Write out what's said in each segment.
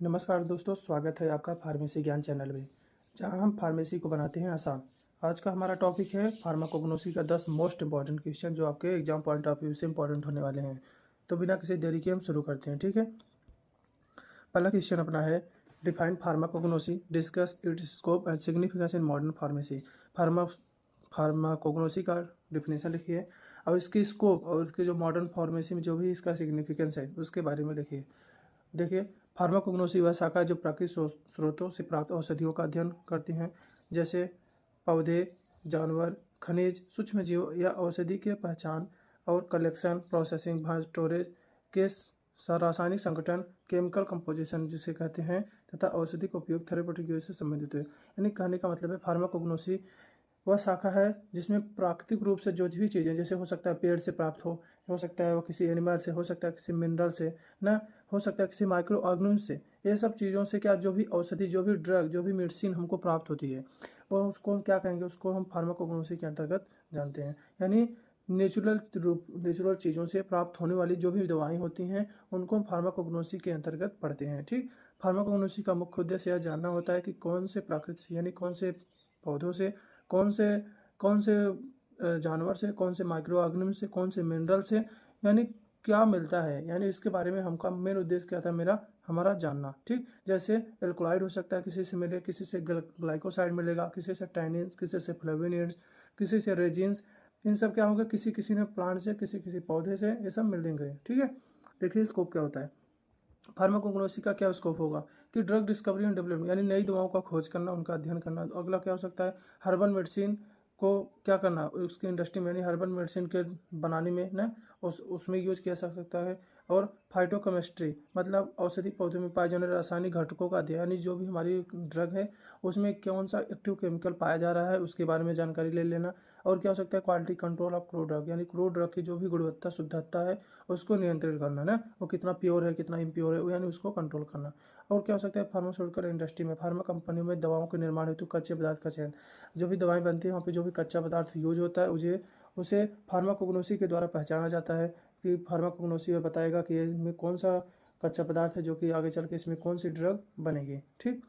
नमस्कार दोस्तों, स्वागत है आपका फार्मेसी ज्ञान चैनल में, जहां हम फार्मेसी को बनाते हैं आसान। आज का हमारा टॉपिक है फार्माकोग्नोसी का 10 मोस्ट इंपॉर्टेंट क्वेश्चन जो आपके एग्जाम पॉइंट ऑफ व्यू से इंपॉर्टेंट होने वाले हैं। तो बिना किसी देरी के हम शुरू करते हैं, ठीक है। पहला क्वेश्चन अपना है, define pharmacognosy, discuss it's scope and significance in modern pharmacy. Pharma pharmacognosy का डिफिनेशन लिखिए और इसकी स्कोप और इसके जो मॉडर्न फार्मेसी में जो भी इसका सिग्निफिकेंस है उसके बारे में लिखिए। देखिए, फार्माकोग्नोसी वह शाखा है जो प्राकृतिक स्रोतों से प्राप्त औषधियों का अध्ययन करती हैं, जैसे पौधे, जानवर, खनिज, सूक्ष्मजीव या औषधि के पहचान और कलेक्शन, प्रोसेसिंग, स्टोरेज के रासायनिक संगठन, केमिकल कंपोजिशन जिसे कहते हैं, तथा औषधि का उपयोग थेरेप्यूटिक यूज से संबंधित है। यानी कहने का मतलब है फार्माकोग्नोसी वह शाखा है जिसमें प्राकृतिक रूप से जो भी चीज़ें, जैसे हो सकता है पेड़ से प्राप्त हो सकता है वो किसी एनिमल से, हो सकता है किसी मिनरल से, ना हो सकता है किसी माइक्रो ऑर्गेनिज्म से। ये सब चीज़ों से क्या, जो भी औषधि, जो भी ड्रग, जो भी मेडिसिन हमको प्राप्त होती है वो उसको हम क्या कहेंगे, उसको हम फार्माकोग्नोसी के अंतर्गत जानते हैं। यानी नेचुरल चीज़ों से प्राप्त होने वाली जो भी दवाएं होती हैं उनको हम फार्माकोग्नोसी के अंतर्गत पढ़ते हैं, ठीक। फार्माकोग्नोसी का मुख्य उद्देश्य यह जानना होता है कि कौन से प्राकृतिक यानी कौन से पौधों से, कौन से कौन से जानवर से, कौन से माइक्रो ऑर्गेनिज्म से, कौन से मिनरल से, यानी क्या मिलता है। यानी इसके बारे में हमका मेन उद्देश्य क्या था, हमारा जानना, ठीक। जैसे एल्कोलाइड हो सकता है किसी से मिले, किसी से ग्लाइकोसाइड मिलेगा, किसी से टैनिन्स, किसी से फ्लेवोनोइड्स, किसी से रेजिन्स। इन सब क्या होगा, किसी किसी ने प्लांट से, किसी किसी पौधे से, ये सब मिल देंगे, ठीक है। देखिए स्कोप क्या होता है। फार्माकोग्नोसी का क्या स्कोप होगा कि ड्रग डिस्कवरी एंड डेवलपमेंट, यानी नई दवाओं का खोज करना, उनका अध्ययन करना। अगला क्या हो सकता है, हर्बल मेडिसिन को क्या करना, उसकी इंडस्ट्री में, यानी हर्बल मेडिसिन के बनाने में ना उसमें यूज किया जा सकता है। और फाइटोकेमिस्ट्री मतलब औषधि पौधों में पाए जाने वाले रासायनिक घटकों का अध्ययन, यानी जो भी हमारी ड्रग है उसमें कौन सा एक्टिव केमिकल पाया जा रहा है उसके बारे में जानकारी ले लेना। और क्या हो सकता है, quality control of crude drug, यानी क्रूड ड्रग की जो भी गुणवत्ता, शुद्धता है उसको नियंत्रित करना ना, वो कितना प्योर है कितना इम्प्योर है, यानी उसको कंट्रोल करना। और क्या हो सकता है, फार्मास्यूटिकल इंडस्ट्री में, फार्मा कंपनियों में दवाओं के निर्माण हेतु कच्चे पदार्थ का चयन, जो भी दवाएं बनती है वहाँ पे जो भी कच्चा पदार्थ यूज होता है उसे फार्माकोग्नोसी के द्वारा पहचाना जाता है। कि फार्माकोग्नोसी में बताएगा कि इसमें कौन सा कच्चा पदार्थ है जो कि आगे चल के इसमें कौन सी ड्रग बनेगी, ठीक।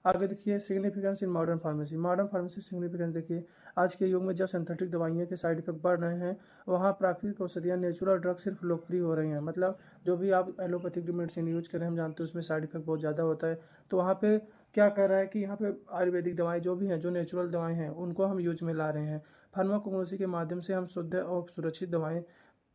आगे देखिए, significance in modern pharmacy. Modern pharmacy significance देखिए, आज के युग में जब सिंथेटिक दवाइयों के साइड इफेक्ट बढ़ रहे हैं, वहाँ प्राकृतिक औषधियाँ, नेचुरल ड्रग सिर्फ लोकप्रिय हो रही हैं। मतलब जो भी आप एलोपैथिक मेडिसिन यूज करें, हम जानते हैं उसमें साइड इफेक्ट बहुत ज़्यादा होता है। तो वहाँ पे क्या कर रहा है कि यहाँ पे आयुर्वेदिक दवाएं जो भी हैं, जो नेचुरल दवाएं हैं, उनको हम यूज में ला रहे हैं। फार्माकोग्नोसी के माध्यम से हम शुद्ध और सुरक्षित दवाएं,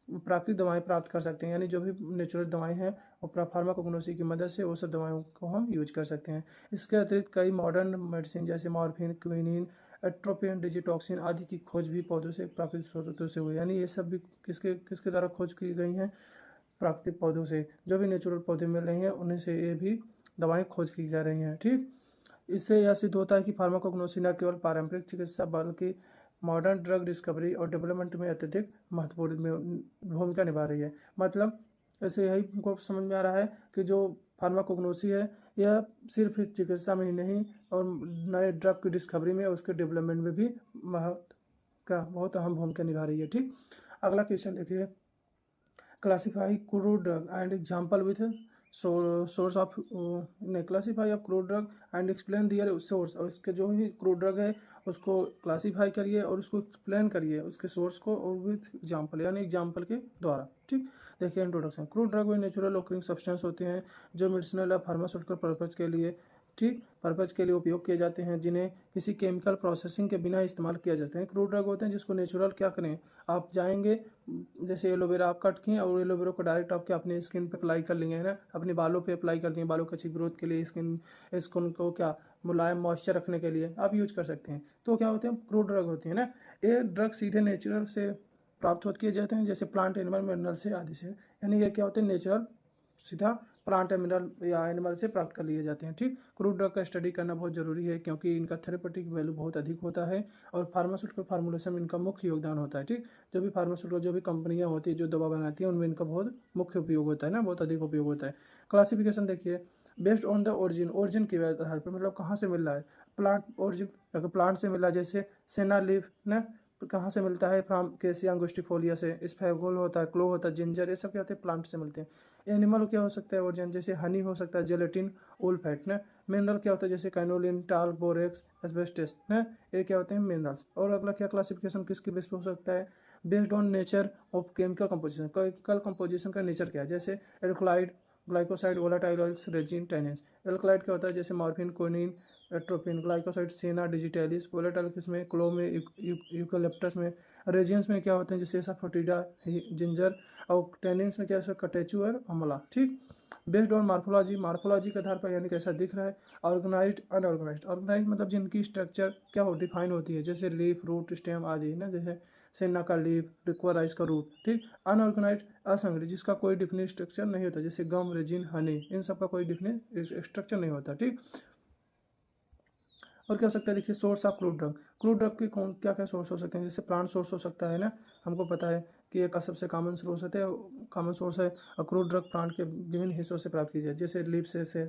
प्राकृतिक दवाएं प्राप्त कर सकते हैं। यानी जो भी नेचुरल दवाएं हैं और फार्माकोग्नोसी की मदद से वो सब दवाओं को हम यूज कर सकते हैं। इसके अतिरिक्त कई मॉडर्न मेडिसिन जैसे मॉर्फिन, क्विनिन, एट्रोपिन, डिजिटॉक्सिन आदि की खोज भी पौधों से, प्राकृतिक स्रोतों से हुई। यानी ये सब भी किसके किसके द्वारा खोज की गई हैं, प्राकृतिक पौधों से। जो भी नेचुरल पौधे मिल रही हैं उन्हीं से ये भी दवाएं खोज की जा रही हैं, ठीक। इससे यह सिद्ध होता है कि फार्माकोग्नोसी न केवल पारंपरिक चिकित्सा बल्कि मॉडर्न ड्रग डिस्कवरी और डेवलपमेंट में अत्यधिक महत्वपूर्ण भूमिका निभा रही है। मतलब ऐसे यही हमको समझ में आ रहा है कि जो फार्माकोग्नोसी है यह सिर्फ चिकित्सा में ही नहीं और नए ड्रग की डिस्कवरी में, उसके डेवलपमेंट में भी बहुत अहम भूमिका निभा रही है, ठीक। अगला क्वेश्चन देखिए, classify crude drug and example with source of, classify of crude drug and explain their source. और इसके जो भी क्रूड ड्रग है उसको क्लासीफाई करिए और उसको एक्सप्लेन करिए उसके सोर्स को, और विथ एग्जाम्पल, यानी एग्जाम्पल के द्वारा, ठीक। देखिए इंट्रोडक्शन, क्रूड ड्रग वे नेचुरल ओकरिंग सब्सटेंस होते हैं जो मेडिसिनल या फार्मास्यूटिकल पर्पज के लिए, ठीक, पर्पज के लिए उपयोग किए जाते हैं, जिन्हें किसी केमिकल प्रोसेसिंग के बिना इस्तेमाल किया जाते हैं। क्रूड ड्रग होते हैं जिसको नेचुरल क्या करें, आप जाएंगे जैसे एलोवेरा आप कट किए और एलोवेरा को डायरेक्ट आपके अपने स्किन पे अप्लाई कर लेंगे, है ना, अपने बालों पे अप्लाई कर दिए, बालों की अच्छी ग्रोथ के लिए, स्किन को क्या मुलायम मॉइस्चर रखने के लिए आप यूज कर सकते हैं। तो क्या होते हैं, क्रूड ड्रग होती है ना, ये ड्रग सीधे नेचुरल से प्राप्त होते किए जाते हैं, जैसे प्लांट, एनिमल, मिनरल से आदि से। यानी ये क्या होते हैं, नेचुरल सीधा प्लांट, मिनरल या एनिमल से प्राप्त कर लिए जाते हैं, ठीक। क्रूड ड्रग का स्टडी करना बहुत जरूरी है क्योंकि इनका थेरेपेटिक वैल्यू बहुत अधिक होता है और फार्मास्यूटिकल फार्मूलेशन में इनका मुख्य योगदान होता है, ठीक। जो भी फार्मास्यूटिकल, जो भी कंपनियां होती है जो दवा बनाती हैं उनमें इनका बहुत मुख्य उपयोग होता है ना, बहुत अधिक उपयोग होता है। क्लासिफिकेशन देखिए, बेस्ड ऑन द ओरिजिन के आधार पर, मतलब कहाँ से मिल रहा है, प्लांट ओरिजिन, अगर प्लांट से मिला जैसे सेना लीफ ना, कहाँ से मिलता है? फ्रॉम कैसिया अंगुस्टिफोलिया से। इसफेगोल होता है, क्लो होता है, जिंजर, ये सब क्या होते हैं? प्लांट से मिलते हैं। एनिमल क्या हो सकता है? ओरिजिन जैसे हनी हो सकता है, जेलेटिन, वूल फैट ना। मिनरल क्या होता है? जैसे कैनोलिन, टाल्क, बोरेक्स, एस्बेस्टस ना, ये क्या होते हैं? मिनरल्स। और अगला क्या क्लासिफिकेशन किसके बेस पे हो सकता है? Based on nature of chemical composition. Chemical composition का नेचर क्या है? जैसे alkaloid, glycoside, volatile oils, resin, tannins. Alkaloid क्या होता है? जैसे morphine, coniine, atropine. Glycoside senna digitalis. Volatile किसमें? क्लो में, यूकलिप्टस में। रेजियंस में क्या होते हैं? जैसे सफोटिडा, जिंजर। और टेनिन्स में क्या है? कटेचू और अमला। ठीक। बेस्ड ऑन मार्फोलॉजी, मार्फोलॉजी के आधार पर यानी कैसा दिख रहा है। Organised, unorganised. ऑर्गेनाइज्ड मतलब जिनकी स्ट्रक्चर क्या हो? डिफाइन होती है, जैसे लीफ, रूट, स्टेम आदि ना, जैसे सेना का लीफ, रिक्वाराइज का रूट। ठीक। अनऑर्गेनाइज्ड, असंगठित, जिसका कोई डिफिनिट स्ट्रक्चर नहीं होता, जैसे गम, रेजिन, हनी, इन सब का कोई डिफिनिट स्ट्रक्चर नहीं होता। ठीक। और क्या हो सकता है? देखिए, source of crude drug. Crude drug के कौन क्या क्या सोर्स हो सकते हैं? जैसे प्लांट सोर्स हो सकता है ना, हमको पता है कि एक सबसे कॉमन सोर्स होता है, कॉमन सोर्स है। और क्रूड ड्रग प्लांट के विभिन्न हिस्सों से प्राप्त की जाए, जैसे लीफ से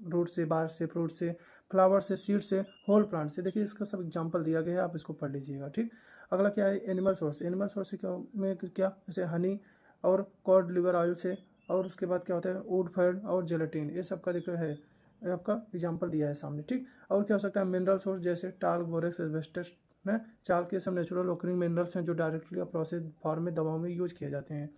रूट से, बार से, फ्रूट से, फ्लावर से, सीड से, होल प्लांट से। देखिए, इसका सब एग्जाम्पल दिया गया है, आप इसको पढ़ लीजिएगा। ठीक। अगला क्या है? Animal source. एनिमल सोर्स से क्या में क्या, जैसे हनी और कॉड लिवर ऑयल से। और उसके बाद क्या होता है? वुड फैट और जेलेटिन, ये सब का देखो है, आपका एग्जाम्पल दिया है सामने। ठीक। और क्या हो सकता है? मिनरल सोर्स, जैसे टाल्क, बोरेक्स, एस्बेस्टस में। चाल के सब नेचुरल ओकरिंग मिनरल्स हैं जो डायरेक्टली या प्रोसेस फॉर्म में दवाओं में यूज किए जाते हैं।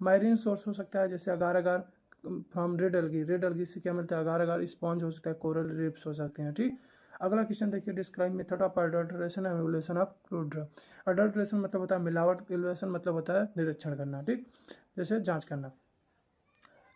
माइरिन सोर्स हो सकता है, जैसे agar agar from red algae. Red algae से क्या मिलता है? अगार अगार, स्पॉन्ज हो सकता है, कोरल रीफ्स हो सकते हैं। ठीक। अगला क्वेश्चन देखिए, describe method of adulteration and evolution of crude drug. Adulteration मतलब होता है मिलावट, एवोल्यूशन मतलब होता है निरीक्षण करना। ठीक। जैसे जांच करना।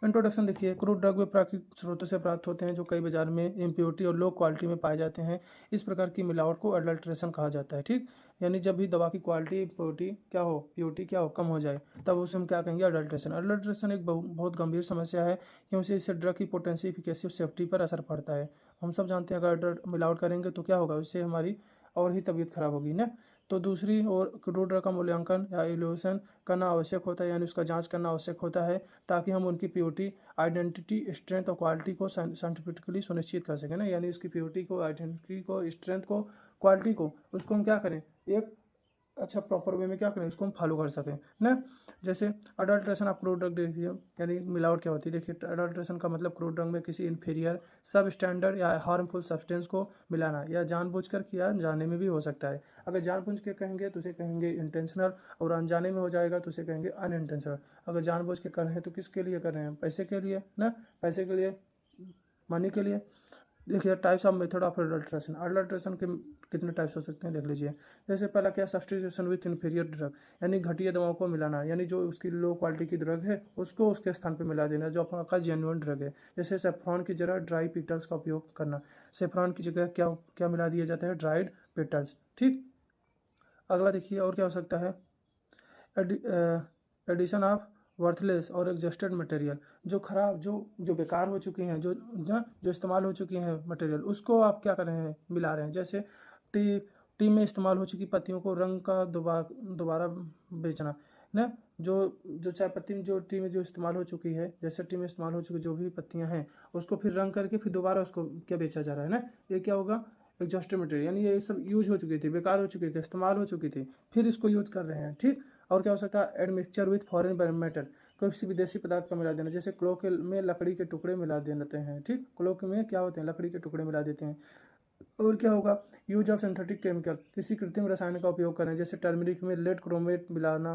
इंट्रोडक्शन देखिए, क्रूड ड्रग वे प्राकृतिक स्रोतों से प्राप्त होते हैं जो कई बाजार में इम्प्योरिटी और लो क्वालिटी में पाए जाते हैं। इस प्रकार की मिलावट को अडल्ट्रेशन कहा जाता है। ठीक। यानी जब भी दवा की क्वालिटी, इम्प्योरिटी क्या हो, प्योरिटी क्या हो, कम हो जाए, तब उसे हम क्या कहेंगे? अडल्ट्रेशन। अडल्ट्रेशन एक बहुत गंभीर समस्या है, क्योंकि इससे ड्रग की पोटेंसी, इफिकेसी और सेफ्टी पर असर पड़ता है। हम सब जानते हैं अगर मिलावट करेंगे तो क्या होगा? उससे हमारी और ही तबीयत खराब होगी ना। तो दूसरी ओर क्रूड ड्रग का मूल्यांकन या इवोल्यूशन करना आवश्यक होता है, यानी उसका जांच करना आवश्यक होता है, ताकि हम उनकी प्योरिटी, आइडेंटिटी, स्ट्रेंथ और क्वालिटी को साइंटिफिकली सुनिश्चित कर सकें ना। यानी उसकी प्योरिटी को, आइडेंटिटी को, स्ट्रेंथ को, क्वालिटी को, उसको हम क्या करें? एक अच्छा प्रॉपर वे में क्या करें? उसको हम फॉलो कर सकें ना। जैसे अडल्ट्रेशन ऑफ क्रूड ड्रग देखिए, यानी मिलावट क्या होती है। देखिए, अडल्ट्रेशन का मतलब क्रूड ड्रग में किसी इन्फीरियर, सब स्टैंडर्ड या हार्मफुल सब्सटेंस को मिलाना, या जानबूझकर किया जाने में भी हो सकता है। अगर जानबूझ के कहेंगे तो उसे कहेंगे इंटेंशनल, और अनजाने में हो जाएगा तो उसे कहेंगे अनइंटेंशनल। अगर जानबूझ के कर रहे हैं तो किसके लिए कर रहे हैं? पैसे के लिए ना, पैसे के लिए, मनी के लिए। देखिए, types of method of adulteration. Adulteration के कितने टाइप्स हो सकते हैं देख लीजिए। जैसे पहला क्या? सब्स्टिट्यूशन विथ इन्फीरियर ड्रग, यानी घटिया दवाओं को मिलाना, यानी जो उसकी लो क्वालिटी की ड्रग है उसको उसके स्थान पर मिला देना जो आपका जेन्युइन ड्रग है। जैसे सेफ्रॉन की जगह ड्राई पीटल्स का उपयोग करना। सेफ्रॉन की जगह क्या क्या मिला दिया जाता है? Dried petals. ठीक। अगला देखिए, और क्या हो सकता है? एडिशन ऑफ वर्थलेस और एग्जस्टेड मटेरियल, जो खराब, जो बेकार हो चुकी हैं, जो इस्तेमाल हो चुकी हैं मटेरियल, उसको आप क्या कर रहे हैं? मिला रहे हैं। जैसे टी में इस्तेमाल हो चुकी पत्तियों को रंग का दोबारा बेचना ना। जो चाय पत्ती में, जो टी में जो इस्तेमाल हो चुकी है, जैसे टी में इस्तेमाल हो चुकी जो भी पत्तियां हैं, उसको फिर रंग करके फिर दोबारा उसको क्या बेचा जा रहा है ना। ये क्या होगा? एग्जॉस्टेड मटेरियल, यानी ये सब यूज हो चुकी थी, बेकार हो चुकी थी, इस्तेमाल हो चुकी थी, फिर इसको यूज कर रहे हैं। ठीक। और क्या हो सकता है? एडमिक्सचर विथ फॉरेन मैटर, किसी विदेशी पदार्थ का मिला देना, जैसे क्लोक में लकड़ी के टुकड़े मिला देते हैं। ठीक। क्लोक में क्या होते हैं? लकड़ी के टुकड़े मिला देते हैं। और क्या होगा? यूज ऑफ सिंथेटिक केमिकल, किसी कृत्रिम रसायन का उपयोग करें, जैसे टर्मरिक में लेड क्रोमेट मिलाना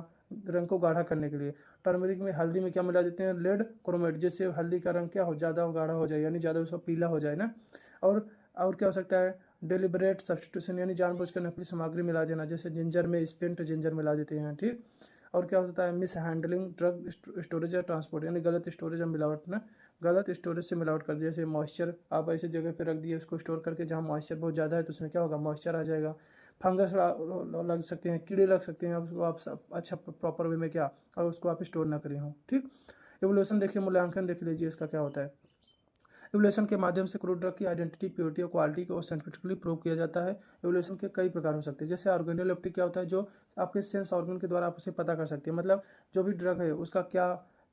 रंग को गाढ़ा करने के लिए। टर्मरिक में, हल्दी में क्या मिला देते हैं? लेड क्रोमेट, जिससे हल्दी का रंग क्या हो, ज़्यादा गाढ़ा हो जाए, यानी ज़्यादा उसका पीला हो जाए ना। और क्या हो सकता है? डेलिबरेट सब्स्टिट्यूशन, यानी जानबूझकर नकली सामग्री मिला देना, जैसे जिंजर में स्पेंट जिंजर मिला देते हैं। ठीक। और क्या होता है? मिस हैंडलिंग ड्रग स्टोरेज या ट्रांसपोर्ट, यानी गलत स्टोरेज और मिलावट ना, गलत स्टोरेज से मिलावट कर दिया। जैसे मॉइस्चर आप ऐसी जगह पे रख दिए उसको स्टोर करके जहाँ मॉइस्चर बहुत ज़्यादा है, तो उसमें क्या होगा? मॉइस्चर आ जाएगा, फंगस लग सकते हैं, कीड़े लग सकते हैं, उसको आप अच्छा प्रॉपर वे में क्या, और उसको आप स्टोर ना करें हो। ठीक। एवोल्यूशन देखिए, मूल्यांकन देख लीजिए इसका क्या होता है। एवोल्यूशन के माध्यम से क्रूड ड्रग की आइडेंटिटी, प्योरिटी और क्वालिटी को साइंटिफिकली प्रूव किया जाता है। एवोल्यूशन के कई प्रकार हो सकते हैं, जैसे ऑर्गेनोलेप्टिक क्या होता है? जो आपके सेंस ऑर्गन के द्वारा आप उसे पता कर सकते हैं, मतलब जो भी ड्रग है उसका क्या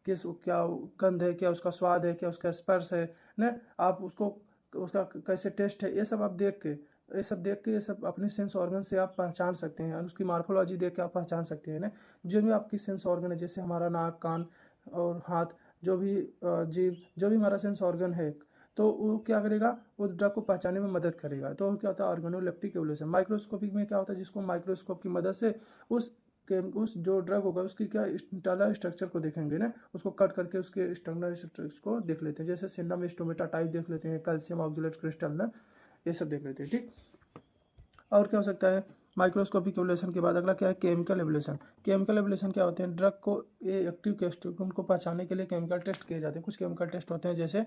गंध है, क्या उसका स्वाद है, क्या उसका स्पर्श है ना, आप उसको, उसका कैसे टेस्ट है, ये सब आप देख के ये सब देख के, ये सब अपने सेंस ऑर्गन से आप पहचान सकते हैं, उसकी मार्फोलॉजी देख के आप पहचान सकते हैं ना। जो भी आपकी सेंस ऑर्गन है, जैसे हमारा नाक, कान और हाथ, जो भी जीभ, जो भी हमारा सेंस ऑर्गन है, तो वो क्या करेगा, वो ड्रग को पहचानने में मदद करेगा। तो क्या होता है, ऑर्गेनोलेप्टिक एवोल्यूशन। माइक्रोस्कोपिक में क्या होता है, जिसको माइक्रोस्कोप की मदद से उस जो ड्रग होगा उसकी क्या इंटरनल स्ट्रक्चर को देखेंगे ना, उसको कट करके उसके एक्सटर्नल स्ट्रक्चर को देख लेते हैं, जैसे सिंडम स्टोमेटा टाइप देख लेते हैं, कैल्शियम ऑक्जेलेट क्रिस्टल ना, ये सब देख लेते हैं। ठीक, और क्या हो सकता है, माइक्रोस्कोपिक एवोल्यूशन के बाद अगला क्या है, केमिकल एवोल्यूशन। केमिकल एवोल्यूशन क्या होते हैं, ड्रग को ये एक्टिव केमिकल को पहचानने के लिए केमिकल टेस्ट किए जाते हैं। कुछ केमिकल टेस्ट होते हैं, जैसे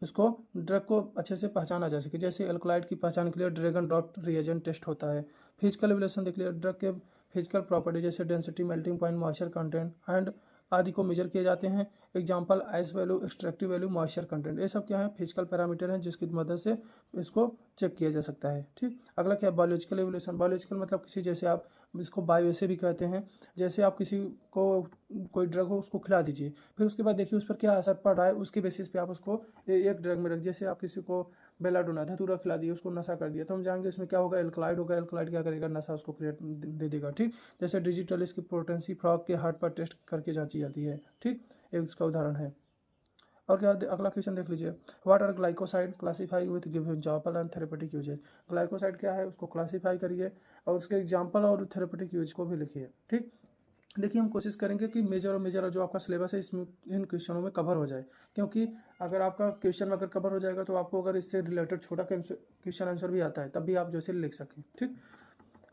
उसको ड्रग को अच्छे से पहचाना जा सके, जैसे एल्कलाइड की पहचान के लिए ड्रैगन ड्रॉप रिएजेंट टेस्ट होता है। फिजिकल एवोल्यूशन देख लिया, ड्रग के फिजिकल प्रॉपर्टी जैसे density, melting point, moisture content and आदि को मेजर किए जाते हैं। Example ice value, extractive value, moisture content, ये सब क्या है, फिजिकल पैरामीटर हैं जिसकी मदद से इसको चेक किया जा सकता है। ठीक, अगला क्या है, बायोलॉजिकल एवोल्यूशन। बायोलॉजिकल मतलब किसी, जैसे आप इसको बायो से भी कहते हैं, जैसे आप किसी को कोई ड्रग हो उसको खिला दीजिए, फिर उसके बाद देखिए उस पर क्या असर पड़ रहा है, उसके बेसिस पे आप उसको एक ड्रग में रख, जैसे आप किसी को बेलाडोना धतूरा खिला दिए, उसको नशा कर दिया, तो हम जाएंगे इसमें क्या होगा, एल्कलाइड होगा। एल्कलाइड क्या करेगा, नशा उसको क्रिएट दे देगा। ठीक, जैसे डिजिटल इसकी पोटेंसी फ्रॉग के हार्ट पर टेस्ट करके जांची जाती है। ठीक, एक उसका उदाहरण है। और क्या, अगला क्वेश्चन देख लीजिए, what are glycoside, classify with give example and therapeutic uses. Glycoside क्या है, उसको क्लासीफाई करिए और उसके एग्जांपल और थेरेपेटिक यूज को भी लिखिए। ठीक, देखिए हम कोशिश करेंगे कि मेजर जो आपका सिलेबस है इसमें इन क्वेश्चनों में कवर हो जाए, क्योंकि अगर आपका क्वेश्चन अगर कवर हो जाएगा तो आपको अगर इससे रिलेटेड छोटा क्वेश्चन आंसर भी आता है तब भी आप जैसे लिख सकें। ठीक,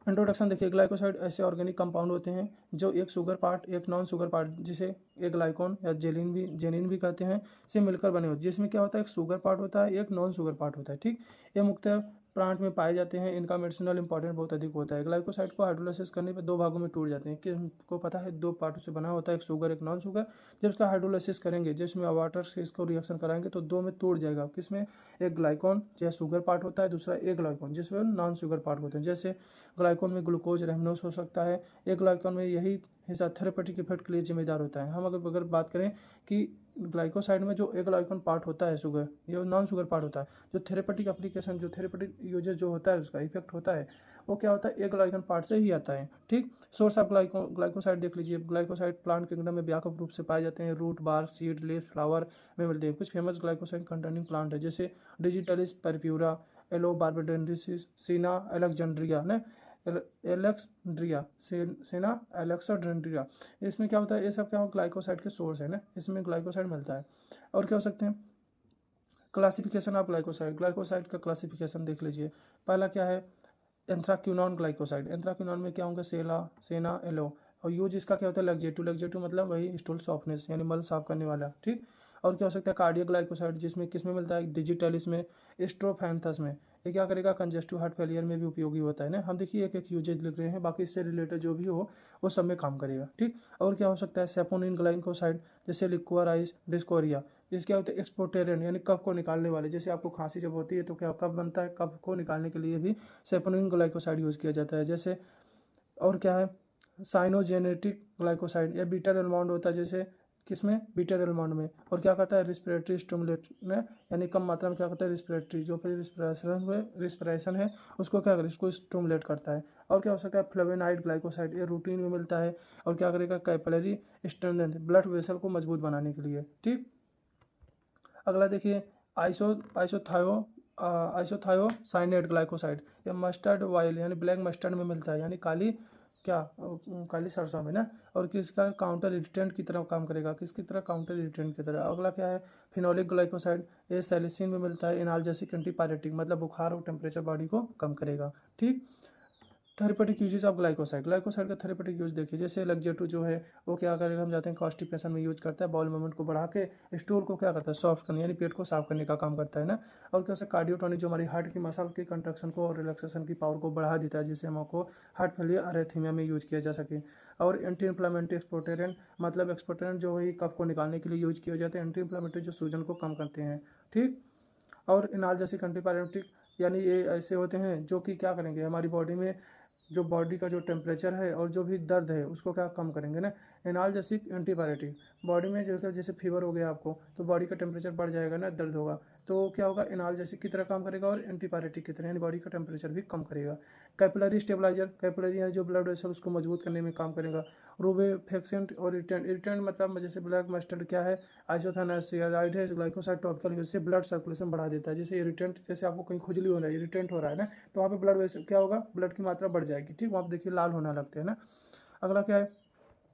इंट्रोडक्शन देखिए, ग्लाइकोसाइड ऐसे ऑर्गेनिक कंपाउंड होते हैं जो एक शुगर पार्ट, एक नॉन शुगर पार्ट, जिसे एक ग्लाइकोन या जेनिन भी कहते हैं, से मिलकर बने होते हैं, जिसमें क्या होता है, एक शुगर पार्ट होता है, एक नॉन शुगर पार्ट होता है। ठीक, ये मुख्यतः प्लांट में पाए जाते हैं, इनका मेडिसिनल इंपॉर्टेंस बहुत अधिक होता है। ग्लाइकोसाइड को हाइड्रोलाइसिस करने पर दो भागों में टूट जाते हैं, कि हमको पता है दो पार्टों से बना होता है, एक शुगर एक नॉन शुगर। जब इसका हाइड्रोलाइसिस करेंगे, जिसमें वाटर से इसको रिएक्शन कराएंगे तो दो में टूट जाएगा, किसमें, एक ग्लाइकोन जो शुगर पार्ट होता है, दूसरा एक ग्लाइकोन जिसमें नॉन शुगर पार्ट होते हैं। जैसे ग्लाइकोन में ग्लूकोज रेमनोस हो सकता है, एक ग्लाइकोन में यही हिस्सा थेरेपेटिक इफेक्ट के लिए जिम्मेदार होता है। हम अगर बात करें कि ग्लाइकोसाइड में जो एक ग्लाइकोन पार्ट होता है शुगर, ये नॉन शुगर पार्ट होता है, जो थेरेपेटिक एप्लीकेशन, जो थेरेपेटिक यूजेज जो होता है उसका इफेक्ट होता है, वो क्या होता है, एक ग्लाइकोन पार्ट से ही आता है। ठीक, सोर्स ऑफ ग्लाइकोसाइड देख लीजिए, ग्लाइकोसाइड प्लांट किंगडम में व्यापक रूप से पाए जाते हैं, रूट, बार, सीड, लीफ, फ्लावर में मिलते हैं। कुछ फेमस ग्लाइकोसाइड कंटेनिंग प्लांट है, जैसे डिजिटलिस परप्यूरा, एलो बार्बाडेंड्रिसिस, सीना एलेक्जेंड्रिया ने एलेक्सड्रिया, सेना एलेक्साड्रेंड्रिया। इसमें क्या होता है, ये सब क्या हो, ग्लाइकोसाइड के सोर्स है ना, इसमें ग्लाइकोसाइड मिलता है। और क्या हो सकते हैं, क्लासिफिकेशन ऑफ ग्लाइकोसाइड। ग्लाइकोसाइड का क्लासिफिकेशन देख लीजिए, पहला क्या है, एंथ्राक्विनोन ग्लाइकोसाइड। एंथ्राक्विनोन में क्या होंगे, सेना एलो, और यूज इसका क्या होता है, लेक्जेटिव। लेक्जेटिव मतलब वही स्टूल सॉफ्टनेस, यानी मल साफ करने वाला। ठीक, और क्या हो सकता है, कार्डियक ग्लाइकोसाइड, जिसमें किसमें मिलता है, डिजिटल, इसमें स्ट्रोफैंथस में। ये क्या करेगा, कंजेस्टिव हार्ट फेलियर में भी उपयोगी होता है ना। हम देखिए एक एक यूजेज लिख रहे हैं, बाकी इससे रिलेटेड जो भी हो वो सब में काम करेगा। ठीक, और क्या हो सकता है, सेपोनिन ग्लाइकोसाइड, जैसे लिक्वराइज डिस्कोरिया। इसके क्या होता है, एक्सपोर्टेरियन, यानी कफ को निकालने वाले, जैसे आपको खांसी जब होती है तो क्या कफ बनता है, कफ को निकालने के लिए भी सेपोनिन ग्लाइकोसाइड यूज किया जाता है। जैसे और क्या है, साइनोजेनेटिक ग्लाइकोसाइड, या बीटा एल्मॉन्ड होता है, जैसे किसमें, बीटा एल्मॉन्ड में। और क्या करता है, रिस्पिरेटरी स्टिमुलेट में, यानी कम मात्रा में क्या करता है, रिस्पिरेटरी, जो फिर रिस्पिरेशन है उसको क्या करे, इसको स्टिमुलेट करता है। और क्या हो सकता है, फ्लेवेनाइड ग्लाइकोसाइड, ये रूटीन में मिलता है और क्या करेगा, कैपिलरी स्ट्रेंथ, ब्लड वेसल को मजबूत बनाने के लिए। ठीक, अगला देखिए, आइसोथायोसाइनेट ग्लाइकोसाइड, या मस्टर्ड ऑयल, यानी ब्लैक मस्टर्ड में मिलता है, यानी काली सरसों में ना। और किसका, काउंटर इरिटेंट की तरह काम करेगा, किसकी तरह, काउंटर इरिटेंट की तरह। अगला क्या है, फिनोलिक ग्लाइकोसाइड, ये सेलिसिन में मिलता है, एनाल्जेसिक, एंटीपायरेटिक, मतलब बुखार और टेम्परेचर बॉडी को कम करेगा। ठीक, therapeutic uses of glycoside. Glycoside का थेरेपेटिक यूज देखिए, जैसे लग्जेटू जो है वो क्या करेगा, हम जाते हैं कॉन्स्टिपेशन में यूज करता है, बॉल मूवमेंट को बढ़ा के स्टूल को क्या करता है, सॉफ्ट करने, यानी पेट को साफ करने का काम करता है ना। और क्या होता है, कार्डियोटोनिक, जो हमारी हार्ट की मसल की कंट्रक्शन को और रिलैक्सेशन की पावर को बढ़ा देता है, जिससे हमको हार्ट फेलियर, अरेथीमिया में यूज किया जा सके। और एंटी इन्फ्लामेटरी एक्सपोर्टेरेंट, मतलब एक्सपोर्टेरेंट जो है कफ को निकालने के लिए यूज किए जाते हैं, एंटी इन्फ्लामेटरी जो सूजन को कम करते हैं। ठीक, और एनाल्जेसिक, एंटीपायरेटिक, यानी ये ऐसे होते हैं जो कि क्या करेंगे, हमारी बॉडी में जो बॉडी का जो टेम्परेचर है और जो भी दर्द है उसको क्या कम करेंगे ना। एनाल्जेसिक, एंटीपायरेटिक, बॉडी में जैसे फीवर हो गया आपको तो बॉडी का टेम्परेचर बढ़ जाएगा ना, दर्द होगा, तो क्या होगा, एनाल्जेसिक की तरह काम करेगा और एंटीपायरेटिक की तरह, यानी बॉडी का टेम्परेचर भी कम करेगा। कैपिलरी स्टेबलाइजर, कैपिलरी यानी जो ब्लड वेसल उसको मजबूत करने में काम करेगा। रूबेफेक्सेंट और इरिटेंट, इरिटेंट मतलब जैसे ब्लैक मस्टर्ड क्या है, आइसोथायराइड है, ग्लाइकोसाइड टॉपिकल, इससे ब्लड सर्कुलेशन बढ़ा देता है। जैसे इरिटेंट, जैसे आपको कहीं खुजली हो रहा है, इरिटेंट हो रहा है ना, तो वहाँ पे ब्लड वेसल क्या होगा, ब्लड की मात्रा बढ़ जाएगी, ठीक, वहाँ पे देखिए लाल होने लगते हैं ना। अगला क्या है,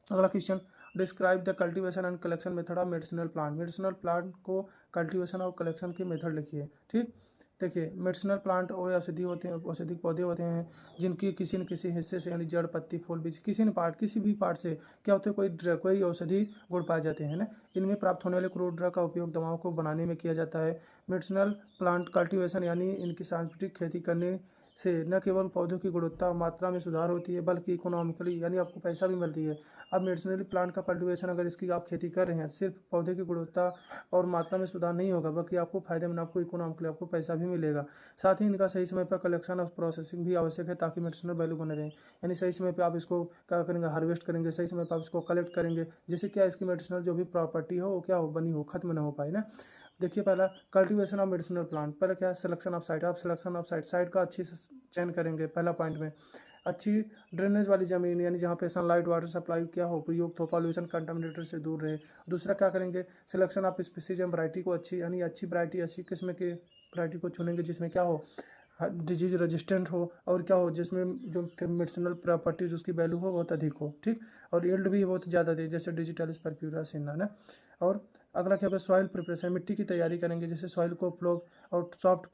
अगला question, describe the cultivation and collection method of medicinal plant. Medicinal plant को कल्टीवेशन और कलेक्शन की मेथड लिखिए, ठीक। देखिए मेडिसिनल प्लांट और औषधि होते हैं, औषधिक पौधे होते हैं जिनकी किसी न किसी हिस्से से, यानी जड़, पत्ती, फूल, बीज, किसी न पार्ट, किसी भी पार्ट से क्या होते हैं, कोई ड्रग, कोई औषधि गुण पाए जाते हैं ना। इनमें प्राप्त होने वाले क्रूड ड्रग का उपयोग दवाओं को बनाने में किया जाता है। मेडिसिनल प्लांट कल्टीवेशन यानी इनकी सांस्कृतिक खेती करने से न केवल पौधों की गुणवत्ता और मात्रा में सुधार होती है, बल्कि इकोनॉमिकली यानी आपको पैसा भी मिलती है। अब मेडिसिनल प्लांट का कल्टीवेशन अगर इसकी आप खेती कर रहे हैं, सिर्फ पौधे की गुणवत्ता और मात्रा में सुधार नहीं होगा, बल्कि आपको फायदेमंद, आपको इकोनॉमिकली आपको पैसा भी मिलेगा। साथ ही इनका सही समय पर कलेक्शन और प्रोसेसिंग भी आवश्यक है, ताकि मेडिसिनल वैल्यू बने रहे। यानी सही समय पर आप इसको क्या करेंगे, हार्वेस्ट करेंगे, सही समय पर आप इसको कलेक्ट करेंगे, जिससे क्या इसकी मेडिसिनल जो भी प्रॉपर्टी हो वो क्या हो, बनी हो, खत्म ना हो पाए ना। देखिए पहला कल्टीवेशन ऑफ मेडिसिनल प्लांट, पहले क्या है, सिलेक्शन ऑफ साइट। आप सिलेक्शन ऑफ साइट, साइट का अच्छी से चयन करेंगे। पहला पॉइंट में अच्छी ड्रेनेज वाली ज़मीन, यानी जहाँ पे सनलाइट वाटर सप्लाई क्या हो, उपयुक्त हो, पॉल्यूशन कंटामिनेटर से दूर रहे। दूसरा क्या करेंगे, selection of species and variety को अच्छी, यानी अच्छी वैरायटी, अच्छी किस्म की वैरायटी को चुनेंगे जिसमें क्या हो, डिजीज रेजिस्टेंट हो, और क्या हो, जिसमें जो मेडिसिनल प्रॉपर्टीज उसकी वैल्यू हो बहुत अधिक हो, ठीक, और यील्ड भी बहुत ज़्यादा दे, जैसे डिजिटलिस परप्यूरा सिन्ना ना। और अगला क्या होगा, सॉइल प्रिपरेशन, मिट्टी की तैयारी करेंगे, जैसे सॉइल को फ्लो और सॉफ्ट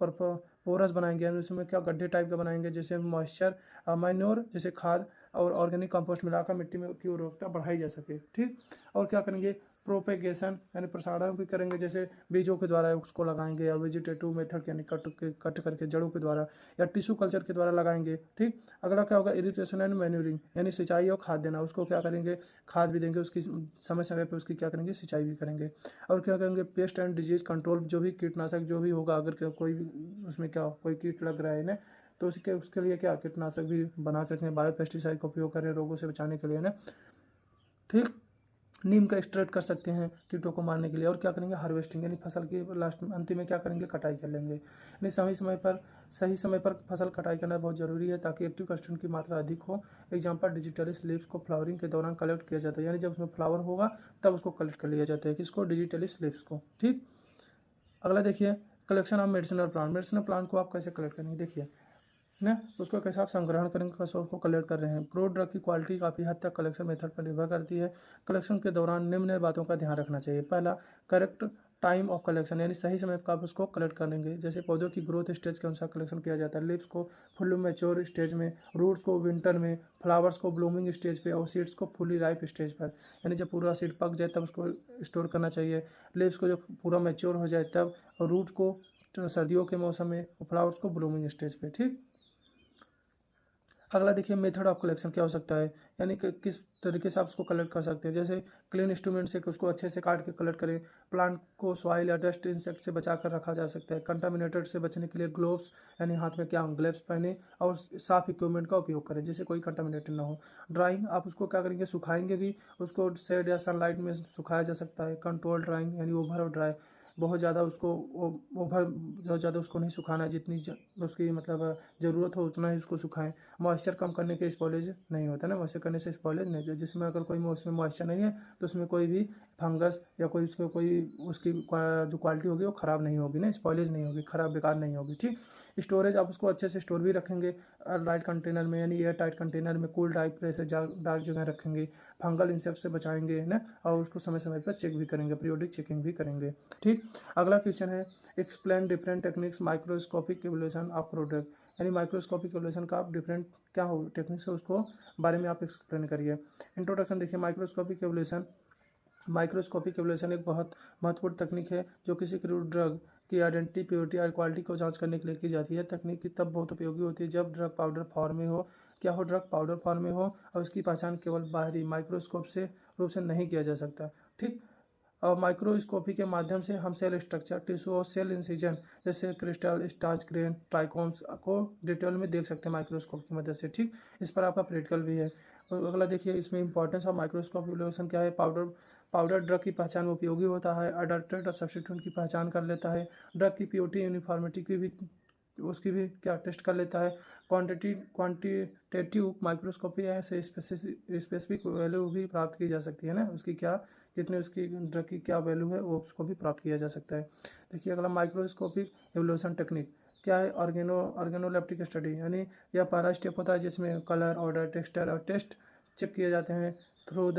पोरस बनाएंगे, यानी उसमें क्या गड्ढे टाइप का बनाएंगे, जैसे मॉइस्चर मैन्योर, जैसे खाद और ऑर्गेनिक कंपोस्ट मिलाकर मिट्टी में की उर्वरकता बढ़ाई जा सके, ठीक। और क्या करेंगे, प्रोपेगेशन यानी प्रसारण भी करेंगे, जैसे बीजों के द्वारा उसको लगाएंगे, या वेजिटेटिव मेथड यानी कट करके जड़ों के द्वारा, या टिश्यू कल्चर के द्वारा लगाएंगे, ठीक। अगला क्या होगा, इरिटेशन एंड मैन्यूरिंग, यानी सिंचाई और खाद देना, उसको क्या करेंगे, खाद भी देंगे, उसकी समय समय पर उसकी क्या करेंगे, सिंचाई भी करेंगे। और क्या करेंगे, पेस्ट एंड डिजीज कंट्रोल, जो भी कीटनाशक जो भी होगा, अगर कोई भी उसमें क्या कोई कीट लग रहा है ना, तो उसके लिए क्या कीटनाशक भी बना कर रखें, बायो पेस्टिसाइड का उपयोग करें रोगों से बचाने के लिए ना, ठीक। नीम का एक्सट्रैक्ट कर सकते हैं कीटों को मारने के लिए। और क्या करेंगे, हार्वेस्टिंग, यानी फसल की लास्ट में अंतिम में क्या करेंगे, कटाई कर लेंगे। यानी सही समय पर फसल कटाई करना बहुत जरूरी है, ताकि एक्टिव कंस्टेंट की मात्रा अधिक हो। एग्जाम्पल, डिजिटलिस लीव्स को फ्लावरिंग के दौरान कलेक्ट किया जाता है, यानी जब उसमें फ्लावर होगा तब उसको कलेक्ट कर लिया जाता है, किसको, डिजिटलिस लीव्स को, ठीक। अगला देखिए, collection of medicinal plant. Medicinal plant को आप कैसे कलेक्ट करेंगे, देखिए ना, उसको कैसे आप संग्रहण करेंगे, कैसे उसको कलेक्ट कर रहे हैं। क्रूड ड्रग की क्वालिटी काफ़ी हद तक कलेक्शन मेथड पर निर्भर करती है। कलेक्शन के दौरान निम्न बातों का ध्यान रखना चाहिए। पहला, करेक्ट टाइम ऑफ कलेक्शन, यानी सही समय पर आप उसको कलेक्ट करेंगे। जैसे पौधों की ग्रोथ स्टेज के अनुसार कलेक्शन किया जाता है। लिव्स को फुल मैच्योर स्टेज में, रूट्स को विंटर में, फ्लावर्स को ब्लूमिंग स्टेज पे, और सीड्स को फुली राइप स्टेज पर, यानी जब पूरा सीड पक जाए तब उसको स्टोर करना चाहिए। लिव्स को जब पूरा मैच्योर हो जाए तब, और रूट्स को सर्दियों के मौसम में, और फ्लावर्स को ब्लूमिंग स्टेज पे, ठीक। अगला देखिए, मेथड ऑफ कलेक्शन क्या हो सकता है, यानी कि किस तरीके से आप उसको कलेक्ट कर सकते हैं। जैसे क्लीन इंस्ट्रूमेंट से उसको अच्छे से काट के कलेक्ट करें। प्लांट को सॉइल या डस्ट इंसेक्ट से बचा कर रखा जा सकता है। कंटामिनेटेड से बचने के लिए ग्लोव्स, यानी हाथ में क्या ग्लव्स पहने, और साफ इक्विपमेंट का उपयोग करें, जिससे कोई कंटामिनेटेड ना हो। ड्राइंग, आप उसको क्या करेंगे, सुखाएंगे भी, उसको शेड या सनलाइट में सुखाया जा सकता है। कंट्रोल ड्राइंग, यानी ओवर और ड्राई, बहुत ज़्यादा उसको ओवर, बहुत ज़्यादा उसको नहीं सुखाना है, जितनी उसकी मतलब ज़रूरत हो उतना ही उसको सुखाएं। मॉइस्चर कम करने के स्पॉलेज नहीं होता ना, मॉइस्चर करने से स्पॉलेज नहीं होता। जिसमें अगर कोई उसमें मॉइस्चर नहीं है तो उसमें कोई भी फंगस या कोई उसको कोई उसकी जो क्वालिटी होगी वो ख़राब नहीं होगी ना, स्पॉलेज नहीं होगी, ख़राब बेकार नहीं होगी, ठीक। स्टोरेज, आप उसको अच्छे से स्टोर भी रखेंगे लाइट कंटेनर में, यानी एयर टाइट कंटेनर में, कूल टाइप से डार्क जगह रखेंगे। फंगल इंसेक्ट से बचाएंगे है ना, और उसको समय समय पर चेक भी करेंगे, पीरियोडिक चेकिंग भी करेंगे, ठीक। अगला क्वेश्चन है, explain different techniques microscopic evolution of product, यानी माइक्रोस्कोपिक एवोल्यूशन का आप डिफरेंट क्या हो टेक्निक्स है उसको बारे में आप एक्सप्लेन करिए। इंट्रोडक्शन देखिए, माइक्रोस्कोपिक एवोल्यूशन एक बहुत महत्वपूर्ण तकनीक है, जो किसी क्रूड ड्रग की आइडेंटिटी, प्योरिटी और क्वालिटी को जांच करने के लिए की जाती है। तकनीक की तब बहुत उपयोगी होती है जब ड्रग पाउडर फॉर्म में हो, क्या हो, ड्रग पाउडर फॉर्म में हो, और उसकी पहचान केवल बाहरी माइक्रोस्कोप से रूप से नहीं किया जा सकता, ठीक। और माइक्रोस्कोपी के माध्यम से हम सेल स्ट्रक्चर, टिश्यू और सेल इंसिजन, जैसे क्रिस्टल, स्टार्च ग्रेन, ट्राइकोम्स को डिटेल में देख सकते हैं माइक्रोस्कोप की मदद से, ठीक। इस पर आपका प्रैक्टिकल भी है। और अगला देखिए, इसमें इंपॉर्टेंस ऑफ माइक्रोस्कोप एवोल्यूशन क्या है। पाउडर ड्रग की पहचान में उपयोगी होता है। अडल्ट्रेट और सब्स्टिट्यूट की पहचान कर लेता है। ड्रग की प्योरिटी यूनिफॉर्मिटी की भी उसकी भी क्या टेस्ट कर लेता है। क्वांटिटेटिव माइक्रोस्कोपी से स्पेसिफिक वैल्यू भी प्राप्त की जा सकती है ना, उसकी क्या कितने उसकी ड्रग की क्या वैल्यू है वो उसको भी प्राप्त किया जा सकता है। देखिए अगला माइक्रोस्कोपिक एवोल्यूशन टेक्निक क्या है। ऑर्गेनोलेप्टिक स्टडी यानी यह पहला स्टेप होता है जिसमें कलर, ऑर्डर, टेक्सचर और टेस्ट चेक किए जाते हैं थ्रू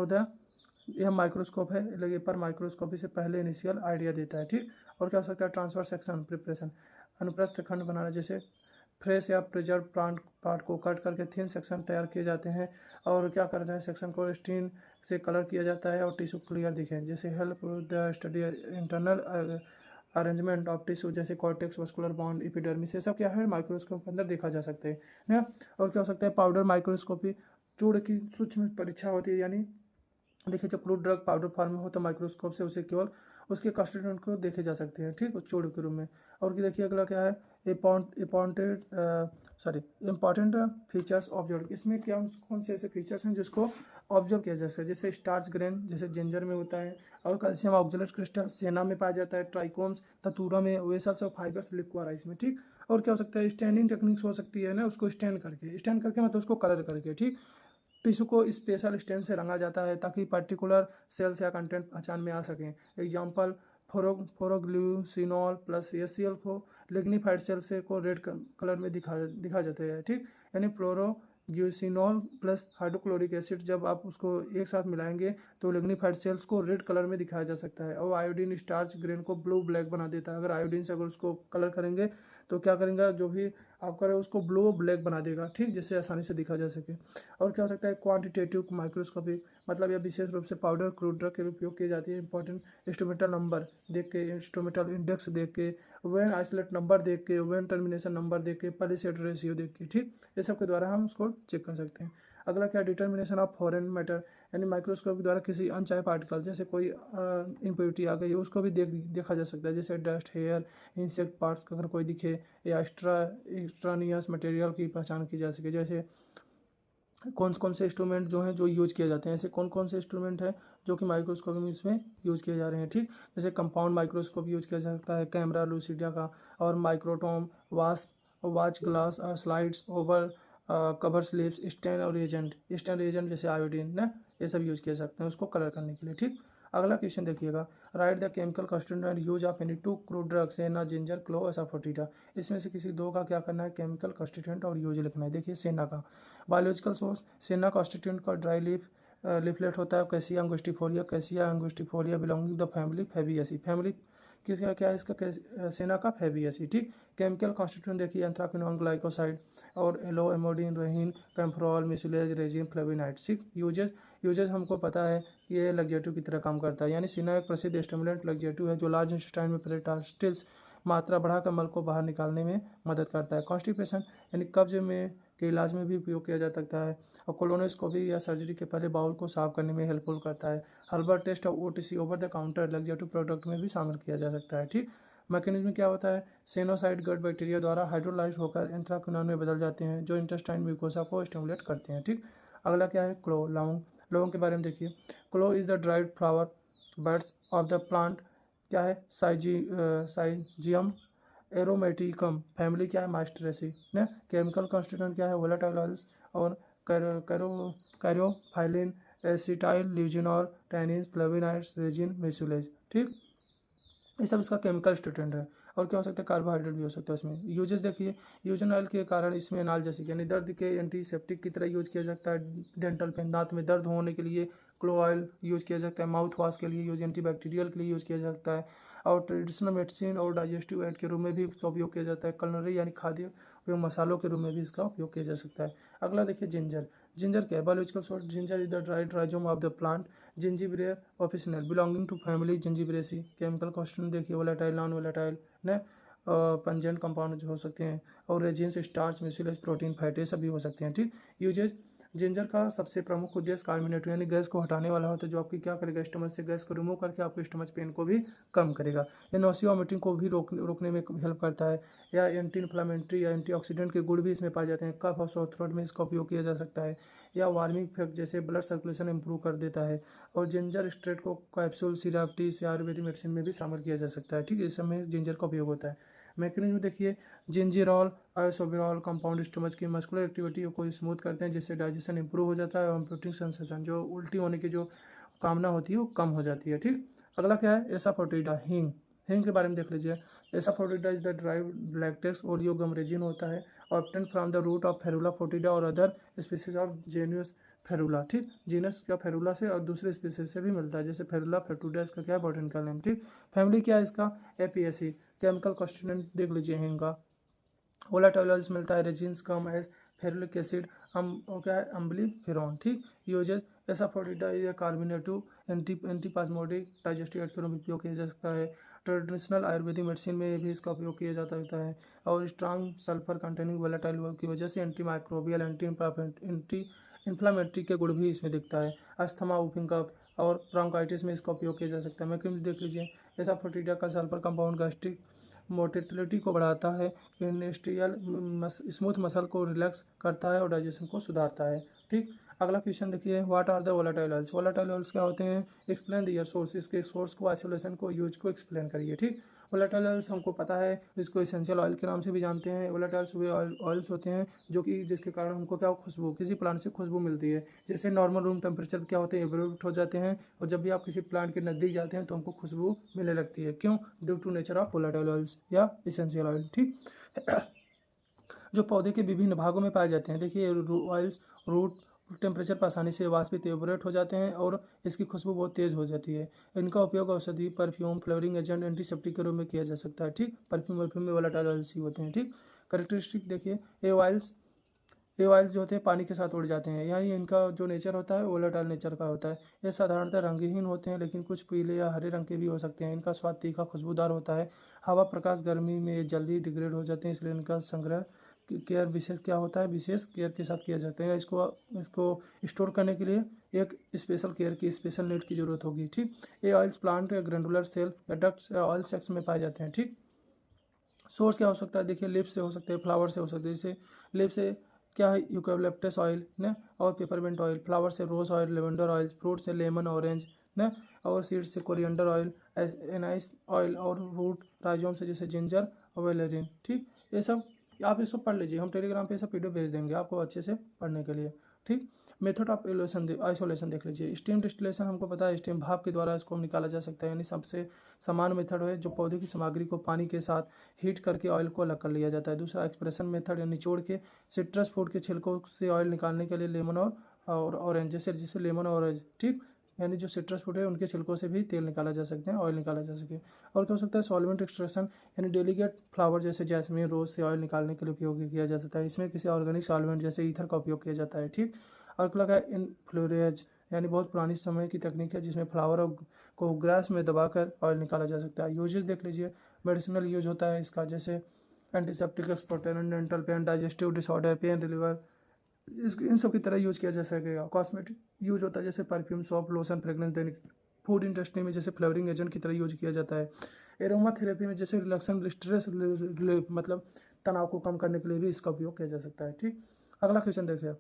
द यह माइक्रोस्कोप है, लेकिन पर माइक्रोस्कोपी से पहले इनिशियल आइडिया देता है। ठीक, और क्या हो सकता है ट्रांसफर सेक्शन प्रिपरेशन, अनुप्रस्थ खंड बनाना, जैसे फ्रेश या प्रिजर्व प्लांट पार्ट को कट करके थिन सेक्शन तैयार किए जाते हैं और क्या करते हैं सेक्शन को स्टीन से कलर किया जाता है और टिश्यू क्लियर दिखे, जैसे help the study internal arrangement of tissue, जैसे कॉर्टेक्स, मस्कुलर बॉन्ड, एपिडर्मिस, ये सब क्या है माइक्रोस्कोप के अंदर देखा जा सकते हैं ना। और क्या हो सकता है पाउडर माइक्रोस्कोपी, चूड़ की सूक्ष्म परीक्षा होती है, यानी देखिए जब क्रूड ड्रग पाउडर फॉर्म में हो तो माइक्रोस्कोप से उसे केवल उसके कॉन्स्टिट्यूएंट को देखे जा सकते हैं। ठीक, उस चूड़ के रूप में। और देखिए अगला क्या है इंपॉर्टेंट फीचर्स ऑब्जर्व, इसमें क्या कौन से ऐसे फीचर्स हैं जिसको ऑब्जर्व किया जा सकता है, जैसे स्टार्च ग्रेन जैसे जिंजर में होता है, और कैल्शियम ऑक्जेलेट क्रिस्टल सेना में पाया जाता है, ट्राइकोम्स ततूरा में, वेसल्स ऑफ फाइबर्स लिक्वा राइस में। ठीक, और क्या हो सकता है स्टैंडिंग टेक्निक्स हो सकती है ना, उसको स्टैंड करके मतलब उसको कलर करके। ठीक, टिश्यू को स्पेशल स्टेन से रंगा जाता है ताकि पर्टिकुलर सेल्स या कंटेंट पहचान में आ सकें। एग्जाम्पल फोरोग्लूसिनॉल प्लस एसीएल को लिग्निफाइड सेल से को रेड कलर में दिखा जाता है। ठीक, यानी फ्लोरोग्यूसिनॉल प्लस हाइड्रोक्लोरिक एसिड जब आप उसको एक साथ मिलाएंगे तो लिग्निफाइड सेल्स को रेड कलर में दिखाया जा सकता है। और आयोडीन स्टार्च ग्रेन को ब्लू ब्लैक बना देता है। अगर आयोडीन से अगर उसको कलर करेंगे तो क्या करेंगे, जो भी आप करें उसको ब्लू ब्लैक बना देगा। ठीक, जिससे आसानी से दिखा जा सके। और क्या हो सकता है क्वांटिटेटिव माइक्रोस्कोपी, मतलब यह विशेष रूप से पाउडर क्रूड ड्रग के लिए उपयोग की जाती है। इंपॉर्टेंट इंस्ट्रूमेंटल नंबर देख के, इंस्ट्रूमेंटल इंडेक्स देख के, वेन आइसोलेट नंबर देख के, वेन टर्मिनेशन नंबर देख के, पॉलीसेट रेशियो देख के। ठीक, ये सब के द्वारा हम उसको चेक कर सकते हैं। अगला क्या डिटर्मिनेशन ऑफ फॉरेन मैटर, यानी माइक्रोस्कोप के द्वारा किसी अनचाहे पार्टिकल जैसे कोई इम्प्योरिटी आ गई उसको भी देखा जा सकता है, जैसे डस्ट, हेयर, इंसेक्ट पार्ट्स अगर कोई दिखे या एक्स्ट्रानियस मटेरियल की पहचान की जा सके। जैसे कौन से इंस्ट्रूमेंट जो हैं जो यूज किए जाते हैं, ऐसे कौन से इंस्ट्रूमेंट हैं जो कि माइक्रोस्कोप में इसमें यूज किए जा रहे हैं। ठीक, जैसे कंपाउंड माइक्रोस्कोप यूज किया जा सकता है, कैमरा लूसिडिया का, और microtome, watch glass, slides, over cover slips, stain reagent जैसे आयोडीन ना, ये सब यूज किए जा सकते हैं उसको कलर करने के लिए। ठीक, अगला क्वेश्चन देखिएगा, right the chemical constituent use of any two crude drugs, सेना, जिंजर, क्लो, एसाफोटिडा, इसमें से किसी दो का क्या करना है केमिकल कॉन्स्टिट्यूएंट और यूज लिखना है। देखिए सेना का बायोलॉजिकल सोर्स, सेना कॉन्स्टिट्यूएंट का ड्राई लीफलेट होता है Cassia angustifolia belonging the family Fabaceae, family किसका क्या है इसका सेना का फैबिएसी। ठीक, केमिकल कॉन्स्टिट्यूएंट देखिए एंथ्राक्विनोन ग्लाइकोसाइड और aloe emodin rhein kaempferol मिसुलेज resin फ्लेविनाइड। ठीक, यूजेज हमको पता है ये लग्जेटिव की तरह काम करता है, यानी सेना एक प्रसिद्ध स्टिमुलेंट लग्जेटिव है जो लार्ज इंटेस्टाइन में पेरिस्टाल्टिस मात्रा बढ़ाकर मल को बाहर निकालने में मदद करता है। कॉन्स्टिपेशन यानी कब्ज में के इलाज में भी उपयोग किया जा सकता है, और कोलोनोस्कोपी या सर्जरी के पहले बाउल को साफ करने में हेल्पफुल करता है। हर्बल टेस्ट और OTC over the counter laxative product में भी शामिल किया जा सकता है। ठीक, मैकेनिज्म क्या होता है, सेनोसाइड गट बैक्टीरिया द्वारा हाइड्रोलाइज होकर एंथ्राक्विनोन में बदल जाते हैं जो इंटेस्टाइन म्यूकोसा को स्टिमुलेट करते हैं। ठीक, अगला क्या है क्लो, लौंग के बारे में देखिए। Clove is the dried flower buds of the plant क्या है साइजियम एरोमेटिकम, फैमिली क्या है मास्टरेसी ना। केमिकल कॉन्स्टिट्यूएंट क्या है वोलेटाइल ऑयल्स और कैरोफाइलिन, एसिटाइल ल्यूजिनॉल, टैनिन्स, फ्लेविनाइड्स, रेजिन, मेसुलेज। ठीक, ये सब इसका केमिकल स्टूडेंट है। और क्या हो सकता है कार्बोहाइड्रेट भी हो सकता है इसमें। यूजेस देखिए, यूजन ऑयल के कारण इसमें एनाल्जेसिक यानी दर्द के एंटीसेप्टिक की तरह यूज किया जाता है। डेंटल पेन दांत में दर्द होने के लिए क्लो ऑयल यूज किया जाता है। माउथ वॉश के लिए यूज, एंटीबैक्टीरियल के लिए यूज किया जाता है, और ट्रेडिशनल मेडिसिन और डाइजेस्टिव एड के रूप में भी इसका उपयोग किया जाता है। कलनरी यानी खाद्य उपयोग मसालों के रूप में भी इसका उपयोग किया जा सकता है। अगला देखिए जिंजर क्या है biological source, ginger is the dried rhizome of the plant Zingiber officinale belonging to family Zingiberaceae. Chemical constituent देखिए वोलेटाइल, नॉन वोलेटाइल ने पंजेंट कंपाउंड हो सकते हैं, और resins, starch, mucilage, protein, fat ये सभी हो सकते हैं। ठीक, यूजेज जिंजर का सबसे प्रमुख उद्देश्य कार्मिनेटिव यानी गैस को हटाने वाला होता है, जो आपकी क्या करेगा, स्टमच से गैस को रिमूव करके आपके स्टमच पेन को भी कम करेगा। ये नौसिया वॉमिटिंग को भी रोकने में हेल्प करता है। या एंटी इन्फ्लामेटरी या एंटीऑक्सीडेंट के गुण भी इसमें पाए जाते हैं। कफ और सोर थ्रोट में इसका उपयोग किया जा सकता है। या वार्मिंग इफेक्ट जैसे ब्लड सर्कुलेशन इंप्रूव कर देता है। और जिंजर एक्सट्रैक्ट को कैप्सूल, सिरप, टी या आयुर्वेदिक मेडिसिन में भी शामिल किया जा सकता है। ठीक है, इस समय जिंजर का उपयोग होता है। मैकेनिज्म देखिए, जिंजीरॉल आइसोबिरॉल कंपाउंड स्टमच की मस्कुलर एक्टिविटी को स्मूथ करते हैं, जिससे डाइजेशन इंप्रूव हो जाता है और प्रोटीन सेंसेशन, जो उल्टी होने की जो कामना होती है वो कम हो जाती है। ठीक, अगला क्या है, एसाफोटिडा, हींग। हींग के बारे में देख लीजिए। Asafoetida is the dried latex oleogum resin होता है, obtain from the root of Ferula foetida और other species of genus Ferula. ठीक, जीनस का फेरुला से और दूसरे स्पीसीज से भी मिलता है, जैसे फेरुला फेटुडा, इसका क्या है, बॉटनिकल नेम। ठीक, फैमिली क्या है इसका, एपीएसी। केमिकल कॉन्स्टिट्यूएंट देख लीजिए हींग का। वोलाटाइल ऑयल्स मिलता है, रेजिन्स कम एज फेरुलिक एसिड, और क्या है, अम्बलीफेरॉन। ठीक, यूजेस, एसाफोटिडा या कार्बोनेटिव एंटीपास्मोडिक डाइजेस्टिव एड के रूप में उपयोग किया जा सकता है। ट्रेडिशनल आयुर्वेदिक मेडिसिन में भी इसका उपयोग किया जाता है। और स्ट्रांग सल्फर कंटेनिंग वोलाटाइल की वजह से एंटी माइक्रोबियल, एंटी इन्फ्लामेटरी के गुण भी इसमें दिखता है। अस्थमा, वूफिंग कफ और ब्रोंकाइटिस में इसका उपयोग किया जा सकता है। मैं क्यों देख लीजिए, एसाफोटिडा का सल्फर कंपाउंड गैस्ट्रिक मोटिलिटी को बढ़ाता है, इंडस्ट्रियल स्मूथ मसल को रिलैक्स करता है और डाइजेशन को सुधारता है। ठीक, अगला क्वेश्चन देखिए, what are the volatile oils. Volatile oils क्या होते हैं, एक्सप्लेन दियर सोर्स, इसके सोर्स को, आइसोलेशन को, यूज को एक्सप्लेन करिए। ठीक, वोलाटाइल ऑयल्स हमको पता है, इसको इसेंशियल ऑयल के नाम से भी जानते हैं। वोलाटाइल्स वे ऑयल्स होते हैं जो कि जिसके कारण हमको क्या, खुशबू, किसी प्लांट से खुशबू मिलती है। जैसे नॉर्मल रूम टेम्परेचर क्या होते हैं, एब्जॉर्ब हो जाते हैं, और जब भी आप किसी प्लांट के नज़दीक जाते हैं तो हमको खुशबू मिलने लगती है। क्यों, due to nature of volatile oils या इसेंशियल ऑयल। ठीक, जो पौधे के विभिन्न भागों में पाए जाते हैं, देखिए ऑयल्स रूट टेम्परेचर पर आसानी से वाष्पित एवोरेट हो जाते हैं और इसकी खुशबू बहुत तेज़ हो जाती है। इनका उपयोग औषधि, परफ्यूम, फ्लेवरिंग एजेंट, एंटीसेप्टिक के रूप में किया जा सकता है। ठीक, परफ्यूम में वोलेटाइल ऑयल्स ही होते हैं। ठीक, करेक्टरिस्टिक देखिए, ए ऑयल्स जो होते हैं पानी के साथ उड़ जाते हैं, यानी इनका जो नेचर होता है वोलेटाइल नेचर का होता है। ये साधारणतः रंगहीन होते हैं, लेकिन कुछ पीले या हरे रंग के भी हो सकते हैं। इनका स्वाद तीखा खुशबूदार होता है। हवा, प्रकाश, गर्मी में जल्दी डिग्रेड हो जाते हैं, इसलिए इनका संग्रह केयर विशेष क्या होता है, विशेष केयर के साथ किया जाता है। इसको स्टोर करने के लिए एक स्पेशल केयर की, स्पेशल नेट की जरूरत होगी। ठीक, ये ऑयल्स प्लांट या ग्रैंडुलर सेल या डक्ट्स या ऑयल सेक्स में पाए जाते हैं। ठीक, सोर्स क्या हो सकता है, देखिए लिप से हो सकते हैं, फ्लावर से हो सकते हैं। जैसे लिप से क्या है, यूकेलिप्टस ऑयल ने, और पेपरमेंट ऑयल। फ्लावर से rose oil, lavender oil. Fruit से लेमन, ऑरेंज ने, और सीड से कोरिएंडर ऑयल, एनाइस ऑयल। और रूट राइजोम से जैसे जिंजर और वेलेरिन। ठीक, ये सब आप ये सब पढ़ लीजिए, हम टेलीग्राम पे ये सब पीडीएफ भेज देंगे आपको अच्छे से पढ़ने के लिए। ठीक, मेथड ऑफ आइसोलेशन देख लीजिए। स्टीम डिस्टिलेशन हमको पता है, स्टीम भाप के द्वारा इसको निकाला जा सकता है, यानी सबसे समान मेथड है जो पौधे की सामग्री को पानी के साथ हीट करके ऑयल को अलग कर लिया जाता है। दूसरा एक्सप्रेशन मेथड, यानी निचोड़ के सिट्रस फ्रूट के छिलकों से ऑयल निकालने के लिए लेमन और ऑरेंज, जैसे लेमन और ऑरेंज। ठीक, यानी जो सिट्रस फ्रूट है उनके छिलकों से भी तेल निकाला जा सकते हैं, ऑयल निकाला जा सके। और क्या हो सकता है, सॉल्वेंट एक्सट्रैक्शन, यानी डेलीगेट फ्लावर जैसे जैस्मीन, रोज से ऑयल निकालने के लिए उपयोग किया जा सकता है। इसमें किसी ऑर्गेनिक सॉल्वेंट जैसे ईथर का उपयोग किया जाता है। ठीक, और क्या लगा, इनफ्लोरेज, यानी बहुत पुरानी समय की तकनीक है जिसमें फ्लावर को ग्रास में दबाकर ऑयल निकाला जा सकता है। यूजेस देख लीजिए, मेडिसिनल यूज होता है इसका, जैसे antiseptic, expectorant, dental pain, digestive disorder, pain reliever, इन सब की तरह यूज किया जा सकेगा। कॉस्मेटिक यूज होता है, जैसे परफ्यूम, सॉप, लोशन, फ्रेग्रेंस देने की। फूड इंडस्ट्री में जैसे फ्लेवरिंग एजेंट की तरह यूज किया जाता है। एरोमा थेरेपी में जैसे रिलैक्सन, स्ट्रेस मतलब तनाव को कम करने के लिए भी इसका उपयोग किया जा सकता है। ठीक, अगला क्वेश्चन देखिए,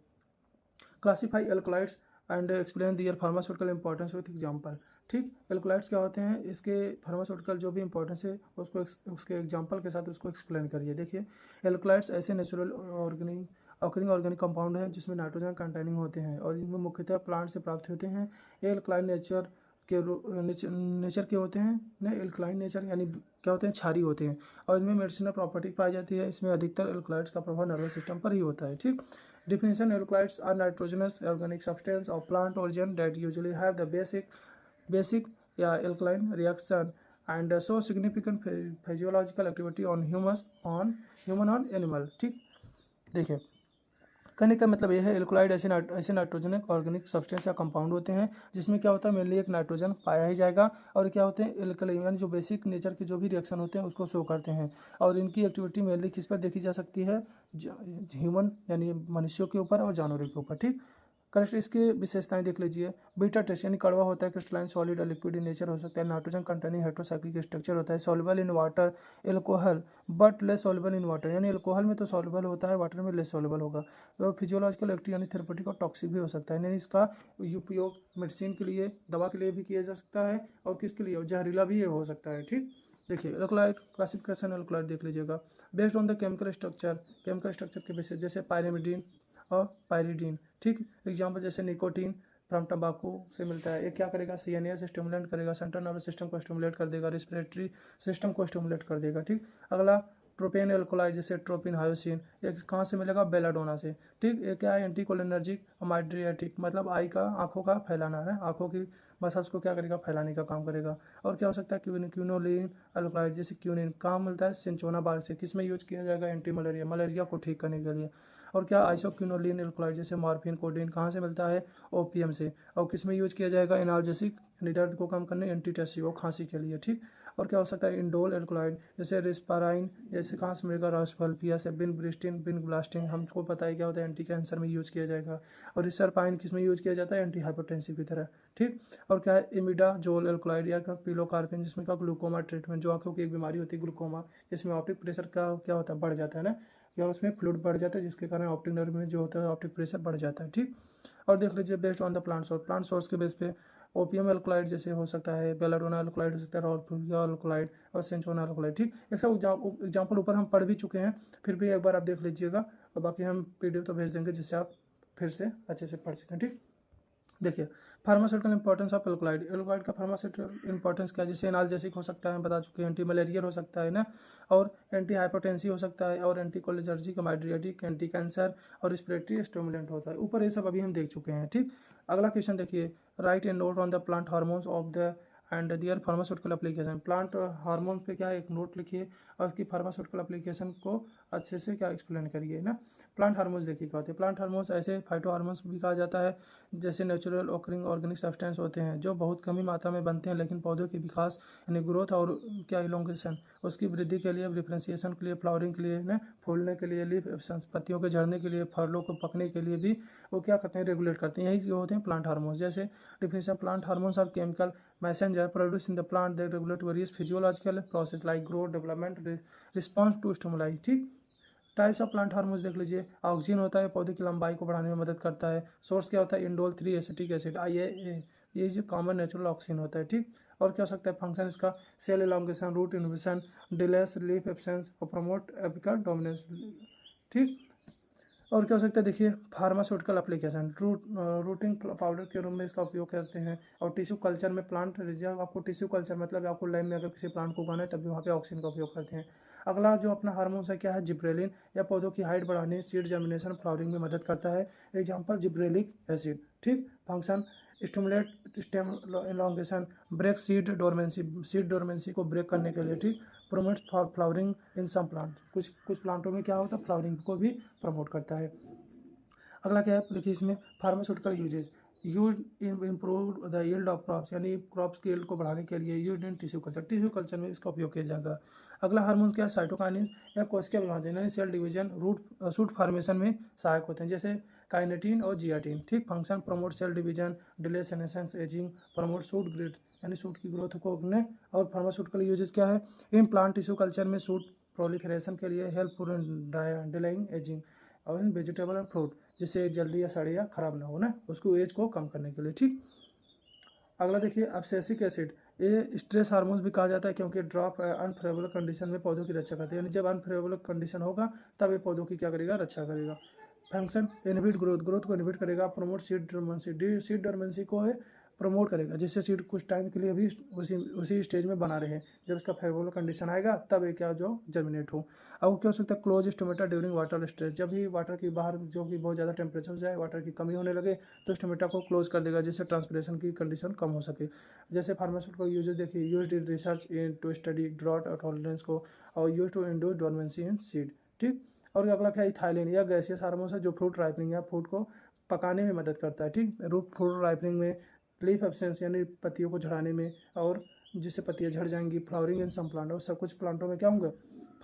classify alkaloids and explain their pharmaceutical importance with example. ठीक, एल्कलॉइड्स क्या होते हैं, इसके फार्मास्यूटिकल जो भी इंपॉर्टेंस है उसको उसके एग्जांपल के साथ उसको एक्सप्लेन करिए। देखिए, एल्कलॉइड्स ऐसे नेचुरल ऑर्गेनिक कंपाउंड हैं जिसमें नाइट्रोजन कंटेनिंग होते हैं और इनमें मुख्यतः प्लांट से प्राप्त होते हैं। ये एल्कलाइन नेचर के होते हैं ना, एल्कलाइन नेचर यानी क्या होते हैं, क्षारीय होते हैं, और इनमें मेडिसिनल प्रॉपर्टी पाई जाती है। इसमें अधिकतर एल्कलॉइड्स का प्रभाव नर्वस सिस्टम पर ही होता है। ठीक, definition, alkaloids are nitrogenous organic substance of plant origin that usually have the basic alkaline reaction and show significant physiological activity on human on animal। ठीक, देखिए कहने का मतलब यह है, एल्कलॉइड ऐसे नाइट्रोजनिक ऑर्गेनिक सब्सटेंस या कंपाउंड होते हैं जिसमें क्या होता है, मेनली एक नाइट्रोजन पाया ही जाएगा, और क्या होते हैं, एल्कलाइन यानी जो बेसिक नेचर के जो भी रिएक्शन होते हैं उसको शो करते हैं। और इनकी एक्टिविटी मेनली किस पर देखी जा सकती है, ह्यूमन यानी मनुष्यों के ऊपर और जानवरों के ऊपर। ठीक, करेक्ट, इसकी विशेषताएं देख लीजिए। बीटा टेस्ट यानी कड़वा होता है, क्रिस्टलाइन सॉलिड और लिक्विड इन नेचर हो सकता है, नाइट्रोजन कंटेनिंग हेट्रोसाइक्लिक स्ट्रक्चर होता है, soluble in water alcohol but less soluble in water, यानी एल्कोहल में तो सॉल्युबल होता है, वाटर में लेस सॉल्युबल होगा। और फिजियोलॉजिकल एक्टिव यानी थेरेपेटिक और टॉक्सिक भी हो सकता है, यानी इसका उपयोग मेडिसिन के लिए, दवा के लिए भी किया जा सकता है, और किसके लिए, जहरीला भी ये हो सकता है। ठीक, देखिए एल्कलाइड क्लासिफिकेशन एल्कलाइड देख लीजिएगा, based on the chemical structure के बेसिस, जैसे पायरिमिडीन और पायरिडीन। ठीक, एग्जाम्पल जैसे निकोटीन फ्रॉम टम्बाकू से मिलता है, ये क्या करेगा, सीएनएस स्टिमुलेट करेगा, सेंट्रल नर्वस सिस्टम को स्टिमुलेट कर देगा, रिस्पिरेटरी सिस्टम को स्टिमुलेट कर देगा। ठीक, अगला ट्रोपेन एल्कोलाइड जैसे ट्रोपिन हायोसिन, ये कहाँ से मिलेगा, बेलाडोना से। ठीक, ये क्या है, एंटीकोलिनर्जिक माइड्रियाटिक, मतलब आई का, आंखों का फैलाना है, आंखों की मसल्स को क्या करेगा, फैलाने का काम करेगा। और क्या हो सकता है, क्यूनोलिन एल्कोलाइड जैसे क्यूनिन, कहाँ मिलता है, सिंचोना बाग से, किस में यूज किया जाएगा, एंटी मलेरिया, मलेरिया को ठीक करने के लिए। और क्या, आइसोक्यूनोलिन एल्कोलाइड जैसे मॉर्फिन कोडीन, कहाँ से मिलता है, ओपीएम से, और किस में यूज किया जाएगा, एनाल्जेसिक, दर्द को कम करने, एंटीटेसिव, खांसी के लिए। ठीक, और क्या हो सकता है, इंडोल एल्कोलाइड जैसे रिस्पाराइन, जैसे कहाँ से मिलेगा, रासफल्पिया से, बिनब्रिस्टिन, बिनब्लास्टिन, हमको पता है क्या होता है, एंटी कैंसर में यूज किया जाएगा। और रिसरपाइन किस में यूज किया जाता है, एंटी हाइपरटेंसिव की तरह। ठीक, और क्या है, इमिडाजोल एल्कोलाइड या पिलोकार्पिन, जिसमें का ग्लूकोमा ट्रीटमेंट, जो आंखों की एक बीमारी होती है ग्लूकोमा, जिसमें ऑप्टिक प्रेशर का क्या होता है, बढ़ जाता है ना, या उसमें फ्लूइड बढ़ जाता है, जिसके कारण ऑप्टिक नर्व में जो होता है ऑप्टिक प्रेशर बढ़ जाता है। ठीक, और देख लीजिए based on the plant source के बेस पे ओपीएम एल्कोलाइड जैसे हो सकता है, बेलाडोना एल्कोलाइड हो सकता है, रॉल्फिया एल्कोलाइड और सेंचोना एल्कोलाइड। ठीक, एक सब एग्जाम्पल ऊपर हम पढ़ भी चुके हैं, फिर भी एक बार आप देख लीजिएगा, और बाकी हम पीडीएफ तो भेज देंगे जिससे आप फिर से अच्छे से पढ़ सकें। ठीक, देखिए फार्मास्यूटिकल इंपॉर्टेंस ऑफ एल्कोलाइड का फार्मास्यूटिकल इंपॉर्टेंस क्या है, जैसे एनाल्जेसिक हो सकता है, हम बता चुके हैं, एंटी मलेरियल हो सकता है ना, और एंटी हाइपरटेंसिव हो सकता है, और anti cholinergic, mydriatic, anti cancer और रिस्पिरेटरी स्टिमुलेंट होता है। ऊपर ये सब अभी हम देख चुके हैं। ठीक, अगला क्वेश्चन देखिए, write a note on the plant hormones of the and their pharmaceutical application, plant hormone पे क्या है, एक नोट लिखिए, और उसकी फार्मास्यूटिकल एप्लीकेशन को अच्छे से क्या एक्सप्लेन करिए ना। प्लांट हार्मोन्स देखिए क्या होते हैं, प्लांट हार्मोन्स ऐसे फाइटो हार्मोन्स भी कहा जाता है, जैसे नेचुरल ऑकरिंग ऑर्गेनिक सब्सटेंस होते हैं, जो बहुत कम ही मात्रा में बनते हैं, लेकिन पौधों के विकास यानी ग्रोथ और क्या इलोंगेशन, उसकी वृद्धि के लिए, डिफ्रेंसिएशन के लिए, फ्लावरिंग के लिए ना, फूलने के लिए, लीफ पत्तियों के झड़ने के लिए, फलों को पकने के लिए भी वो क्या करते हैं, रेगुलेट करते हैं, यही जो होते हैं प्लांट हार्मोन्स। जैसे definition, plant hormones are chemical messenger produce in the plant that regulate various physiological process like growth, development, response to stimuli. ठीक, टाइप्स ऑफ प्लांट हार्मोन्स देख लीजिए, ऑक्सीजन होता है, पौधे की लंबाई को बढ़ाने में मदद करता है। सोर्स क्या होता है, इंडोल 3 एसिटिक एसिड, IA, ये जो कॉमन नेचुरल ऑक्सीजन होता है। ठीक, और क्या हो सकता है फंक्शन इसका, cell elongation, root inhibition, delays leaf abscission और प्रमोट एपिकल डोमिनेंस। ठीक, और क्या हो सकता है, देखिए फार्मास्यूटिकल एप्लीकेशन, रूटिंग पाउडर के रूप में इसका उपयोग करते हैं, और टिश्यू कल्चर में प्लांट रिजर्व, आपको टिश्यू कल्चर मतलब आपको लैब में अगर किसी प्लांट को उगाना है तभी वहाँ पे ऑक्सीजन का उपयोग करते हैं। अगला जो अपना हार्मोन्स है क्या है, जिब्रेलिन, या पौधों की हाइट बढ़ाने, सीड जर्मिनेशन, फ्लावरिंग में मदद करता है। Example gibberellic acid. ठीक, function stimulate stem elongation, break seed dormancy को ब्रेक करने के लिए। ठीक, promotes flowering in some plant, कुछ प्लांटों में क्या होता है, फ्लावरिंग को भी प्रमोट करता है। अगला क्या है, देखिए इसमें pharmaceutical uses, use in improve the yield of crops, यानी क्रॉप्स की यील्ड को बढ़ाने के लिए, यूज इन टिश्यू कल्चर में इसका उपयोग किया जाएगा। अगला हार्मोन क्या है, साइटोकाइनिन या कोशिका विभाजन यानी सेल डिवीजन, सूट फॉर्मेशन में सहायक होते हैं, जैसे काइनेटिन और जियाटिन। ठीक, function promote cell division, delay senescence ageing, promote shoot growth यानी सूट की ग्रोथ को रोकने। और फार्मास्यूटिकल यूजेज क्या है, इन प्लांट टिश्यू कल्चर में सूट प्रोलिफरेशन के लिए, हेल्पफुल इन डिलेइंग एजिंग, और इन वेजिटेबल एंड फ्रूट, जिससे जल्दी या सड़े या खराब ना हो ना, उसको एज को कम करने के लिए। ठीक, अगला देखिए एब्सिसिक एसिड, ये स्ट्रेस हार्मोन्स भी कहा जाता है, क्योंकि ड्रॉप अनफेवरेबल कंडीशन में पौधों की रक्षा करते हैं, यानी जब अनफेवरेबल कंडीशन होगा तब ये पौधों की क्या करेगा, रक्षा करेगा। फंक्शन इनहिबिट ग्रोथ को इनहिबिट करेगा, प्रमोट सीड डोरमेंसी को प्रमोट करेगा, जिससे सीड कुछ टाइम के लिए भी उसी स्टेज में बना रहे, जब इसका फेवरेबल कंडीशन आएगा तब ये क्या जो जर्मिनेट हो। अब क्या हो सकता है, close stomata during water stress, जब भी वाटर की बाहर जो कि बहुत ज़्यादा टेम्परेचर हो जाए, वाटर की कमी होने लगे, तो स्टोमेटा को क्लोज कर देगा, जिससे ट्रांसपिरेशन की कंडीशन कम हो सके। जैसे फार्मास्यूटिकल यूजेज देखिए, used in research in to study drought और टॉलरेंस को, और use to induce dormancy in seed. ठीक, और अगला क्या है, इथाइलिन या गैसियस हार्मोन है, जो फ्रूट राइपनिंग या फ्रूट को पकाने में मदद करता है। ठीक, फ्रूट राइपनिंग में, लीफ एब्सेंस यानी पत्तियों को झड़ाने में, और जिससे पत्तियां झड़ जाएंगी, फ्लावरिंग इन सम प्लांट, और सब कुछ प्लांटों में क्या होंगे,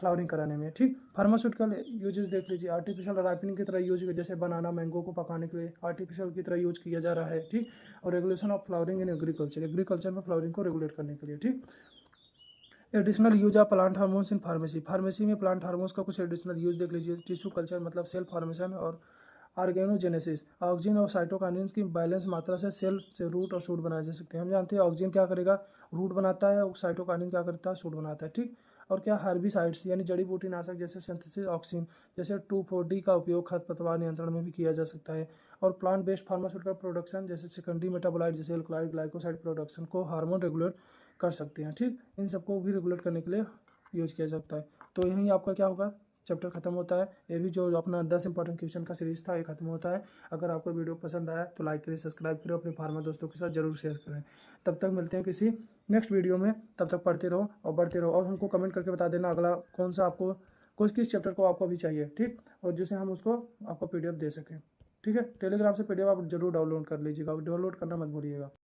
फ्लावरिंग कराने में। ठीक, फार्मास्यूटिकल यूजेस देख लीजिए, आर्टिफिशियल राइपनिंग की तरह यूज, जैसे बनाना मैंगो को पकाने के लिए आर्टिफिशियल की तरह यूज किया जा रहा है। ठीक, और regulation of flowering in agriculture, agriculture में फ्लावरिंग को रेगुलेट करने के लिए। ठीक, additional use of plant hormones in pharmacy, pharmacy में प्लांट हार्मोन्स का कुछ एडिशनल यूज देख लीजिए। टिश्यू कल्चर मतलब सेल फॉर्मेशन और ऑर्गेनोजेनेसिस, ऑक्सीजन और साइटोकाइनेंस की बैलेंस मात्रा से सेल से रूट और शूट बनाए जा सकते हैं। हम जानते हैं ऑक्सीजन क्या करेगा, रूट बनाता है, और साइटोकाइनिन क्या करता है, शूट बनाता है। ठीक, और क्या हार्बिसाइड्स यानी जड़ी बूटी नाशक जैसे सिंथेसिस ऑक्सीन जैसे 2,4-D का उपयोग खरपतवार नियंत्रण में भी किया जा सकता है। और प्लांट बेस्ड फार्मास्यूटिकल प्रोडक्शन जैसे सेकेंडरी मेटाबोलाइट जैसे एल्कलाइड ग्लाइकोसाइड प्रोडक्शन को हार्मोन रेगुलेट कर सकते हैं। ठीक, इन सबको भी रेगुलेट करने के लिए यूज किया जाता है। तो यहीं आपका क्या होगा, चैप्टर खत्म होता है। ये भी जो अपना 10 इंपॉर्टेंट क्वेश्चन का सीरीज था ये खत्म होता है। अगर आपको वीडियो पसंद आया तो लाइक करें, सब्सक्राइब करें, अपने फार्मा दोस्तों के साथ जरूर शेयर करें। तब तक मिलते हैं किसी नेक्स्ट वीडियो में, तब तक पढ़ते रहो और बढ़ते रहो, और हमको कमेंट करके बता देना अगला कौन सा आपको किस चैप्टर को आपको भी चाहिए। ठीक, और जिसे हम उसको आपको PDF दे सकें। ठीक है, टेलीग्राम से PDF आप जरूर डाउनलोड कर लीजिएगा, डाउनलोड करना मत भूलिएगा।